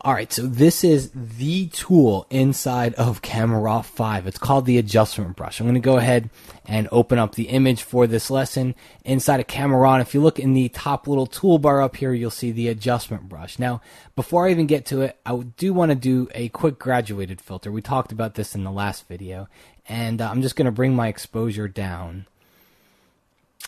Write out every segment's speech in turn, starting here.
Alright, so this is the tool inside of Camera Raw 5. It's called the adjustment brush. I'm going to go ahead and open up the image for this lesson inside of Camera Raw. And if you look in the top little toolbar up here, you'll see the adjustment brush. Now, before I even get to it, I do want to do a quick graduated filter. We talked about this in the last video. And I'm just going to bring my exposure down.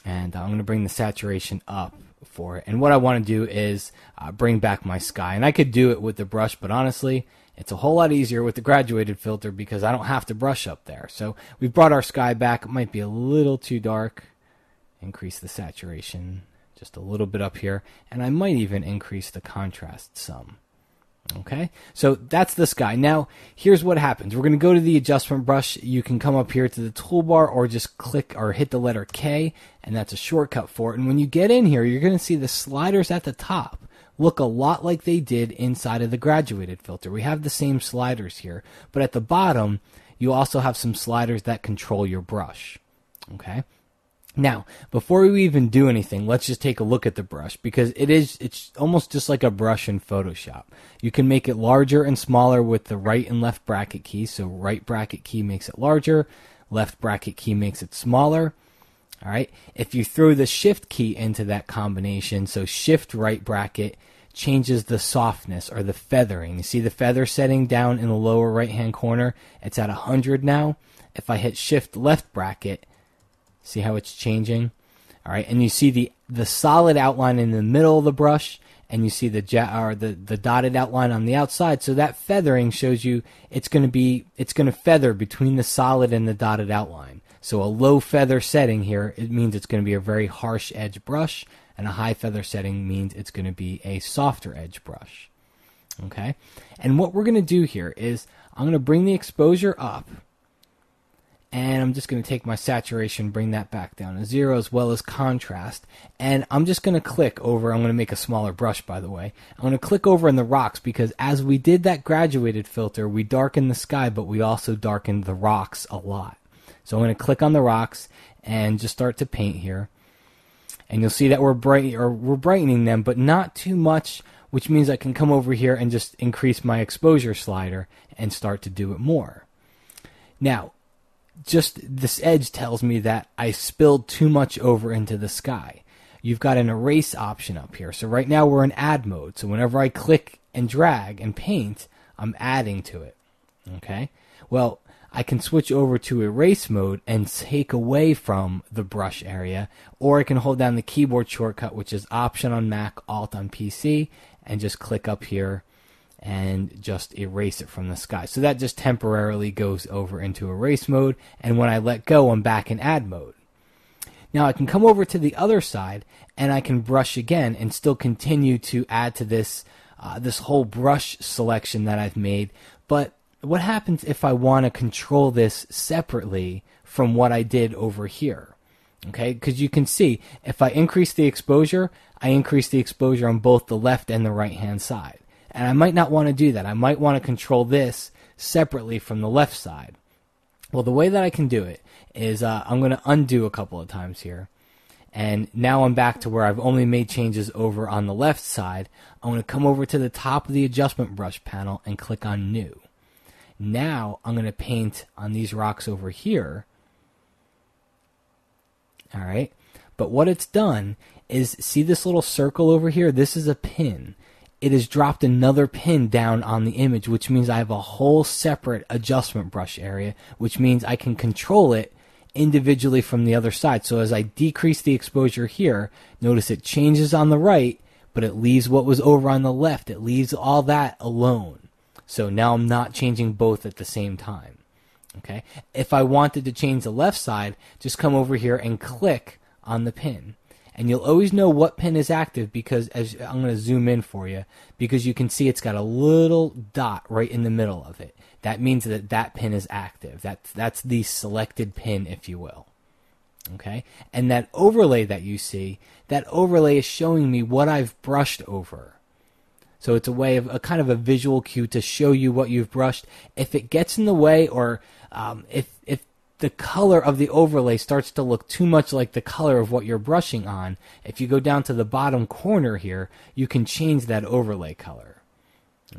And I'm going to bring the saturation up for it. And what I want to do is bring back my sky. And I could do it with the brush, but honestly, it's a whole lot easier with the graduated filter because I don't have to brush up there. So we've brought our sky back. It might be a little too dark. Increase the saturation just a little bit up here. And I might even increase the contrast some. Okay, so that's the sky. Now, here's what happens. We're going to go to the adjustment brush. You can come up here to the toolbar or just click or hit the letter K, and that's a shortcut for it. And when you get in here, you're going to see the sliders at the top look a lot like they did inside of the graduated filter. We have the same sliders here, but at the bottom, you also have some sliders that control your brush. Okay. Now, before we even do anything, let's just take a look at the brush because it's almost just like a brush in Photoshop. You can make it larger and smaller with the right and left bracket keys. So right bracket key makes it larger, left bracket key makes it smaller. All right. If you throw the shift key into that combination, so shift right bracket changes the softness or the feathering. You see the feather setting down in the lower right hand corner? It's at 100 now. If I hit shift left bracket, see how it's changing? All right, and you see the solid outline in the middle of the brush, and you see the dotted outline on the outside. So that feathering shows you it's going to feather between the solid and the dotted outline. So a low feather setting here, it means it's going to be a very harsh edge brush, and a high feather setting means it's going to be a softer edge brush. Okay, and what we're going to do here is I'm going to bring the exposure up. And I'm just going to take my saturation, bring that back down to 0 as well as contrast. And I'm just going to click over. I'm going to make a smaller brush, by the way. I'm going to click over in the rocks because as we did that graduated filter, we darkened the sky, but we also darkened the rocks a lot. So I'm going to click on the rocks and just start to paint here. And you'll see that we're brightening them, but not too much, which means I can come over here and just increase my exposure slider and start to do it more. Now, just this edge tells me that I spilled too much over into the sky. You've got an erase option up here. So right now we're in add mode. So whenever I click and drag and paint, I'm adding to it. Okay? Well, I can switch over to erase mode and take away from the brush area, or I can hold down the keyboard shortcut, which is Option on Mac, Alt on PC, and just click up here and just erase it from the sky. So that just temporarily goes over into erase mode, and when I let go, I'm back in add mode. Now I can come over to the other side and I can brush again and still continue to add to this this whole brush selection that I've made. But what happens if I want to control this separately from what I did over here? Okay, because you can see if I increase the exposure, I increase the exposure on both the left and the right hand side. And I might not want to do that. I might want to control this separately from the left side. Well, the way that I can do it is I'm going to undo a couple of times here. And now I'm back to where I've only made changes over on the left side. I'm going to come over to the top of the adjustment brush panel and click on New. Now I'm going to paint on these rocks over here. All right. But what it's done is, see this little circle over here? This is a pin. It has dropped another pin down on the image, which means I have a whole separate adjustment brush area, which means I can control it individually from the other side. So as I decrease the exposure here, notice it changes on the right, but it leaves what was over on the left. It leaves all that alone. So now I'm not changing both at the same time. Okay. If I wanted to change the left side, just come over here and click on the pin. And you'll always know what pin is active because, as I'm going to zoom in for you, because you can see it's got a little dot right in the middle of it. That means that that pin is active. That's the selected pin, if you will. Okay? And that overlay that you see, that overlay is showing me what I've brushed over. So it's a way of a kind of a visual cue to show you what you've brushed. If it gets in the way, or if the color of the overlay starts to look too much like the color of what you're brushing on, if you go down to the bottom corner here, you can change that overlay color.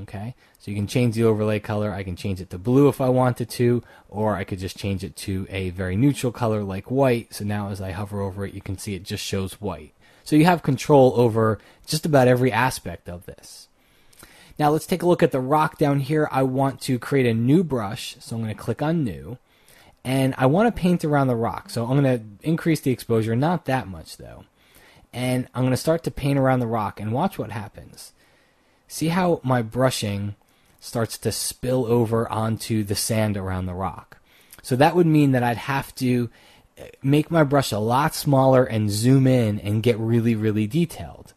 Okay, so you can change the overlay color. I can change it to blue if I wanted to, or I could just change it to a very neutral color like white. So now as I hover over it, you can see it just shows white. So you have control over just about every aspect of this. Now let's take a look at the rock down here. I want to create a new brush, so I'm going to click on new, and I want to paint around the rock. So I'm going to increase the exposure, not that much though, and I'm going to start to paint around the rock, and watch what happens. See how my brushing starts to spill over onto the sand around the rock. So that would mean that I'd have to make my brush a lot smaller and zoom in and get really, really detailed.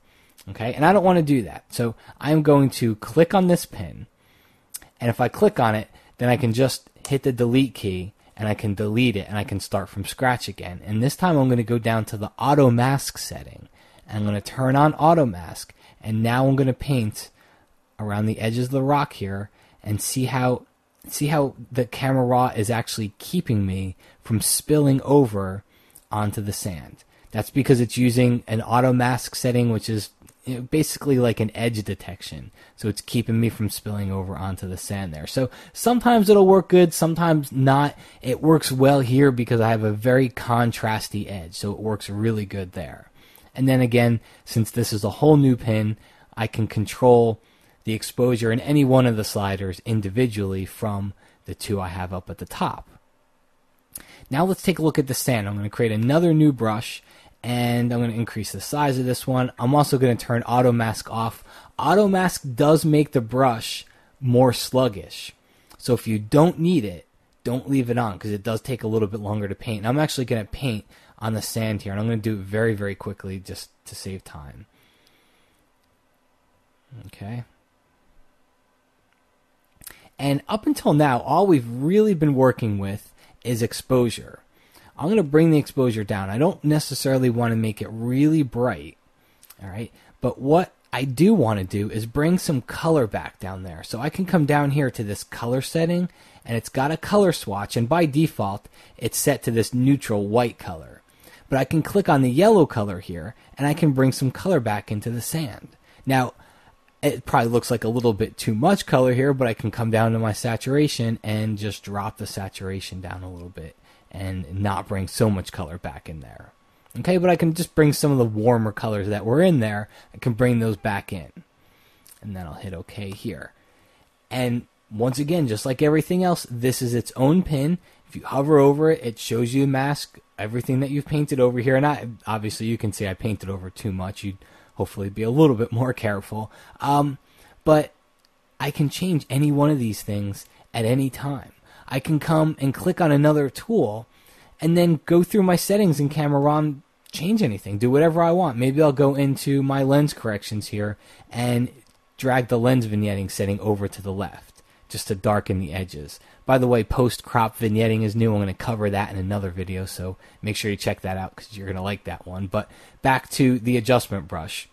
Okay, and I don't want to do that. So I'm going to click on this pin, and if I click on it, then I can just hit the delete key, and I can delete it, and I can start from scratch again. And this time I'm going to go down to the auto mask setting, and I'm going to turn on auto mask, and now I'm going to paint around the edges of the rock here, and see how the camera raw is actually keeping me from spilling over onto the sand. That's because it's using an auto mask setting, which is basically like an edge detection. So it's keeping me from spilling over onto the sand there. So sometimes it'll work good, sometimes not. It works well here because I have a very contrasty edge, so it works really good there. And then again, since this is a whole new pin, I can control the exposure in any one of the sliders individually from the two I have up at the top. Now let's take a look at the sand. I'm going to create another new brush, and I'm going to increase the size of this one. I'm also going to turn auto mask off. Auto mask does make the brush more sluggish. So if you don't need it, don't leave it on, because it does take a little bit longer to paint. And I'm actually going to paint on the sand here, and I'm going to do it very, very quickly just to save time. Okay. And up until now, all we've really been working with is exposure. I'm going to bring the exposure down. I don't necessarily want to make it really bright, all right? But what I do want to do is bring some color back down there. So I can come down here to this color setting, and it's got a color swatch, and by default, it's set to this neutral white color. But I can click on the yellow color here, and I can bring some color back into the sand. Now, it probably looks like a little bit too much color here, but I can come down to my saturation and just drop the saturation down a little bit and not bring so much color back in there. Okay, but I can just bring some of the warmer colors that were in there, I can bring those back in. And then I'll hit OK here. And once again, just like everything else, this is its own pin. If you hover over it, it shows you the mask, everything that you've painted over here. And obviously you can see I painted over too much. You'd hopefully be a little bit more careful. But I can change any one of these things at any time. I can come and click on another tool and then go through my settings in Camera Raw and change anything, do whatever I want. Maybe I'll go into my lens corrections here and drag the lens vignetting setting over to the left just to darken the edges. By the way, post-crop vignetting is new. I'm going to cover that in another video, so make sure you check that out because you're going to like that one. But back to the adjustment brush.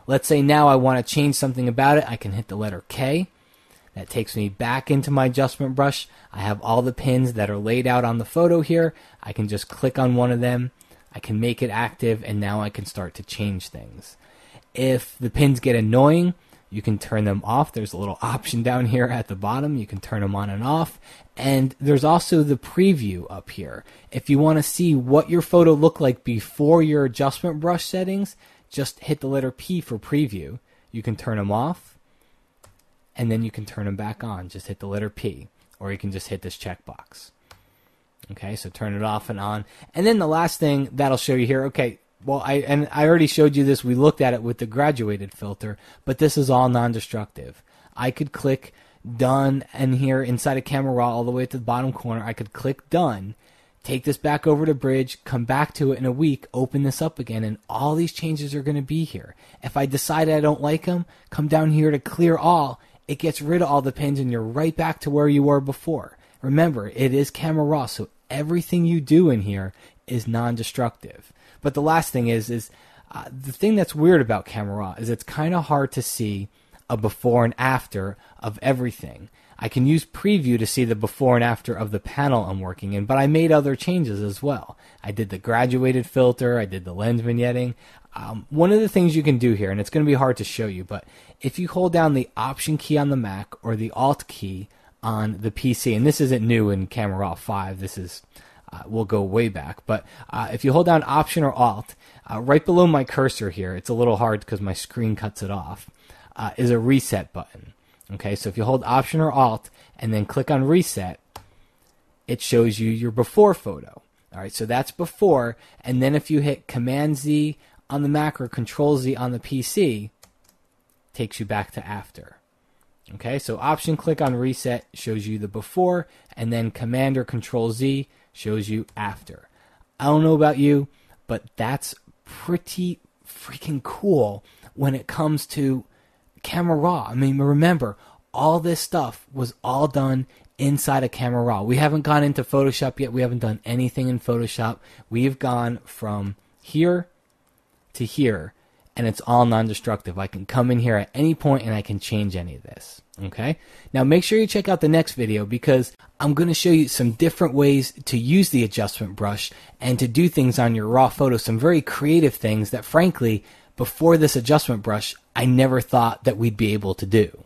Let's say now I want to change something about it. I can hit the letter K. That takes me back into my adjustment brush. I have all the pins that are laid out on the photo here. I can just click on one of them. I can make it active, and now I can start to change things. If the pins get annoying, you can turn them off. There's a little option down here at the bottom. You can turn them on and off. And there's also the preview up here. If you want to see what your photo looked like before your adjustment brush settings, just hit the letter P for preview. You can turn them off, and then you can turn them back on. Just hit the letter P, or you can just hit this checkbox. Okay, so turn it off and on. And then the last thing that'll show you here, okay, well, I already showed you this. We looked at it with the graduated filter, but this is all non-destructive. I could click done, and here inside of Camera Raw all the way to the bottom corner, I could click done, take this back over to Bridge, come back to it in a week, open this up again, and all these changes are going to be here. If I decide I don't like them, come down here to clear all. It gets rid of all the pins, and you're right back to where you were before. Remember, it is Camera Raw, so everything you do in here is non-destructive. But the last thing is the thing that's weird about Camera Raw is it's kind of hard to see a before and after of everything. I can use preview to see the before and after of the panel I'm working in, but I made other changes as well. I did the graduated filter, I did the lens vignetting. One of the things you can do here, and it's going to be hard to show you, but if you hold down the Option key on the Mac or the Alt key on the PC, and this isn't new in Camera Raw 5, this is, we'll go way back, but if you hold down Option or Alt, right below my cursor here, it's a little hard because my screen cuts it off, is a reset button. Okay, so if you hold Option or Alt and then click on Reset, it shows you your before photo. All right, so that's before, and then if you hit Command Z on the Mac or Control Z on the PC, takes you back to after. Okay, so Option click on Reset shows you the before, and then Command or Control Z shows you after. I don't know about you, but that's pretty freaking cool when it comes to Camera Raw. I mean, remember, all this stuff was all done inside of Camera Raw. We haven't gone into Photoshop yet. We haven't done anything in Photoshop. We've gone from here to here, and it's all non-destructive. I can come in here at any point and I can change any of this. Okay? Now make sure you check out the next video because I'm going to show you some different ways to use the adjustment brush and to do things on your raw photos, some very creative things that frankly, before this adjustment brush, I never thought that we'd be able to do.